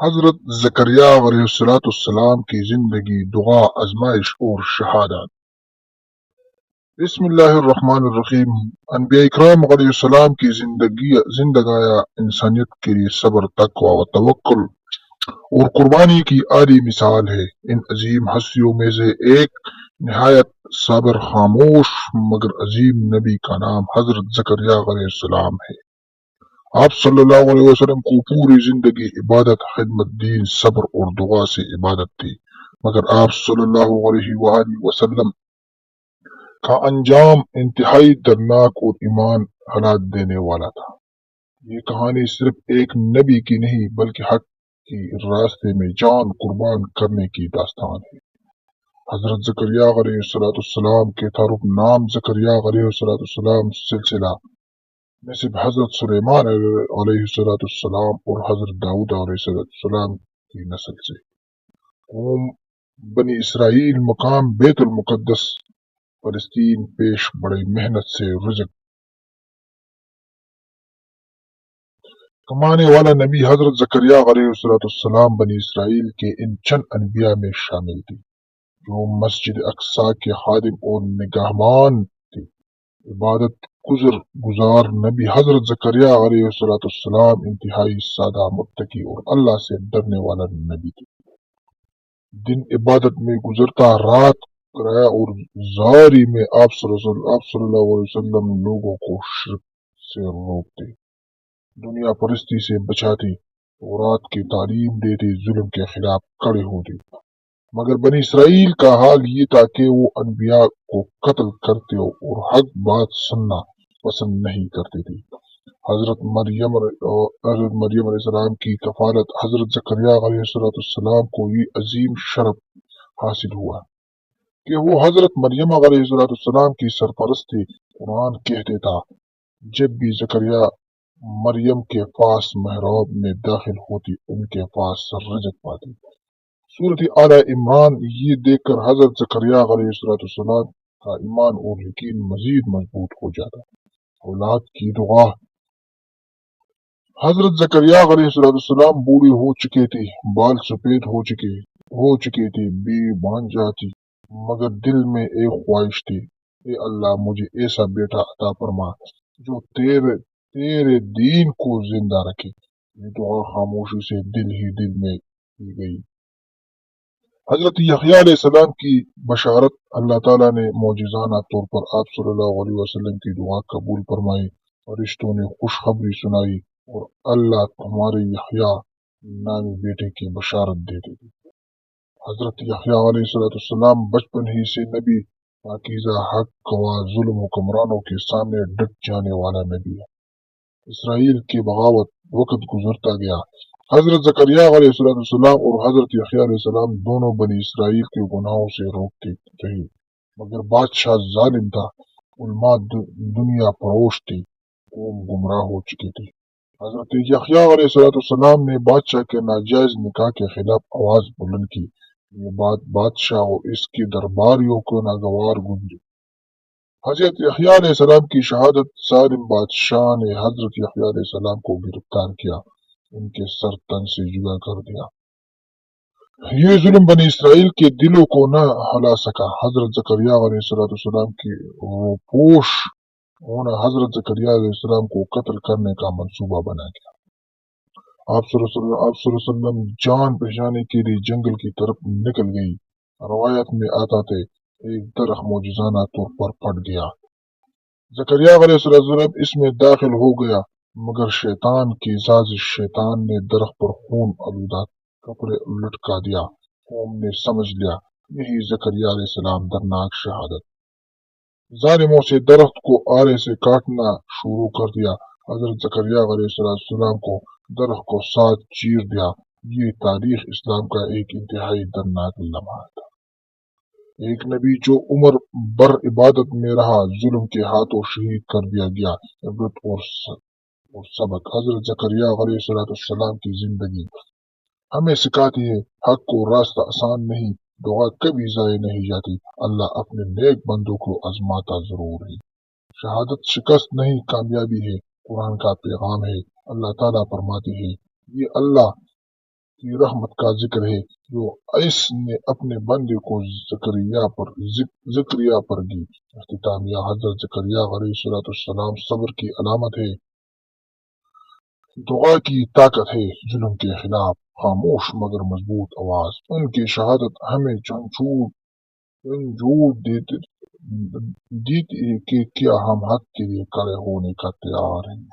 حضرت زکریا علیہ السلام کی زندگی، دعا، آزمائش اور شہادت۔ بسم اللہ الرحمن الرحیم۔ انبیاء اکرام علیہ السلام کی زندگیاں انسانیت کے لیے صبر، تقوی و توکل اور قربانی کی عالی مثال ہے۔ ان عظیم ہستیوں میں سے ایک نہایت صابر، خاموش مگر عظیم نبی کا نام حضرت زکریا علیہ السلام ہے۔ آپ صلی اللہ علیہ وسلم کو پوری زندگی عبادت، خدمت، دین، صبر اور دعا سے عبادت تھی، مگر آپ صلی اللہ علیہ وآلہ وسلم کا انجام انتہائی دردناک اور ایمان ہلاک دینے والا تھا۔ یہ کہانی صرف ایک نبی کی نہیں بلکہ حق کی راستے میں جان قربان کرنے کی داستان ہے۔ حضرت زکریا علیہ السلام کے تعارف نام زکریا علیہ السلام سلسلہ نسب حضرت سلیمان علیہ السلام اور حضرت داؤد علیہ السلام کی نسل سے۔ قوم بنی اسرائیل مقام بیت المقدس فلسطین پیش بڑی محنت سے رزق کمانے والا نبی حضرت زکریا علیہ السلام بنی اسرائیل کے ان چند انبیاء میں شامل تھی جو مسجد اقصی کے خادم اور نگہبان تھے۔ عبادت گزار نبی حضرت زکریا علیہ السلام انتہائی سادہ، متقی اور اللہ سے ڈرنے والا نبی تھے۔ دن عبادت میں گزرتا، رات کرایہ اور زاری میں آپ صلی اللہ علیہ وسلم لوگوں کو شرک سے روکتے، دنیا پرستی سے بچاتے، تورات کی تعلیم دیتے، ظلم کے خلاف کھڑے ہوتے۔ مگر بنی اسرائیل کا حال یہ تھا کہ وہ انبیاء کو قتل کرتے اور حق بات سننا پسند نہیں کرتے تھے۔ حضرت مریم علیہ السلام کی کفالت حضرت زکریا علیہ السلام کو یہ عظیم شرف حاصل ہوا کہ وہ حضرت مریم علیہ السلام کی سرپرست تھے۔ قرآن کہتے تھا جب بھی زکریا مریم کے پاس محراب میں داخل ہوتی ان کے پاس رزق پاتی۔ سورۃ آل عمران۔ یہ دیکھ کر حضرت زکریا علیہ السلام کا ایمان اور یقین مزید مضبوط ہو جاتا۔ اولاد کی دعا۔ حضرت زکریا علیہ السلام بوڑھے ہو چکے تھے، بال سفید ہو چکے تھے، بیوی بن جاتی، مگر دل میں ایک خواہش تھی، اے اللہ مجھے ایسا بیٹا عطا فرما جو تیرے دین کو زندہ رکھے۔ یہ دعا خاموشی سے دل ہی دل میں کی گئی۔ حضرت یحییٰ علیہ السلام کی بشارت۔ اللہ تعالیٰ نے معجزانہ طور پر آپ صلی اللہ علیہ وسلم کی دعا قبول فرمائی، فرشتوں نے خوشخبری سنائی اور اللہ تمہارے یحییٰ نامی بیٹے کی بشارت دیتے تھے۔ حضرت یحییٰ علیہ السلام بچپن ہی سے نبی، پاکیزہ، حق گواہ، ظلم حکمرانوں کے سامنے ڈٹ جانے والا نبی ہے۔ اسرائیل کی بغاوت، وقت گزرتا گیا۔ حضرت زکریا علیہ السلام اور حضرت یحییٰ علیہ السلام دونوں بنی اسرائیل کے گناہوں سے روکتے رہے، مگر بادشاہ ظالم تھا، علماء دنیا پروش تھے، قوم گمراہ ہو چکی تھی۔ حضرت یحییٰ علیہ السلام نے بادشاہ کے ناجائز نکاح کے خلاف آواز بلند کی۔ یہ بات بادشاہ اور اس کے درباریوں کو ناگوار گزری۔ حضرت یحییٰ علیہ السلام کی شہادت۔ ظالم بادشاہ نے حضرت یحییٰ علیہ السلام کو گرفتار کیا، ان کے سر تن سے جدا کر دیا۔ یہ ظلم بنی اسرائیل کے دلوں کو نہ ہلا سکا۔ حضرت زکریا علیہ السلام کی روپوش ہونا حضرت زکریا علیہ السلام کو قتل کرنے کا منصوبہ بنا گیا۔ آپ صلی اللہ علیہ وسلم جان بچانے کے لیے جنگل کی طرف نکل گئی۔ روایت میں آتا تھے ایک درخت معجزانہ طور پر پھٹ گیا۔ زکریا علیہ السلام اس میں داخل ہو گیا، مگر شیطان کی سازش، شیطان نے درخت پر خون آلودہ کپڑے لٹکا دیا۔ قوم نے سمجھ لیا یہی زکریا علیہ السلام درناک شہادت۔ ظالموں سے درخت کو آرے سے کاٹنا شروع کر دیا۔ حضرت زکریا علیہ السلام کو درخت کو ساتھ چیر دیا۔ یہ تاریخ اسلام کا ایک انتہائی دردناک لمحہ تھا۔ ایک نبی جو عمر بر عبادت میں رہا، ظلم کے ہاتھوں شہید کر دیا گیا۔ عبرت اور سبق۔ حضرت زکریا علیہ السلام کی زندگی ہمیں سکھاتی ہے حق کو راستہ آسان نہیں، دعا کبھی ضائع نہیں جاتی، اللہ اپنے نیک بندوں کو آزماتا ضرور ہے۔ شہادت شکست نہیں، کامیابی ہے۔ قرآن کا پیغام ہے۔ اللہ تعالیٰ فرماتے ہیں یہ اللہ کی رحمت کا ذکر ہے جو اس نے اپنے بندے کو زکریا پر دی۔ اختتامیہ حضرت زکریا علیہ السلام صبر کی علامت ہے، دعا کی طاقت ہے، ظلم کے خلاف خاموش مگر مضبوط آواز۔ ان کی شہادت ہمیں جھنجھوڑ دیتی ہے کہ کیا ہم حق کے لیے کھڑے ہونے کا تیار ہیں۔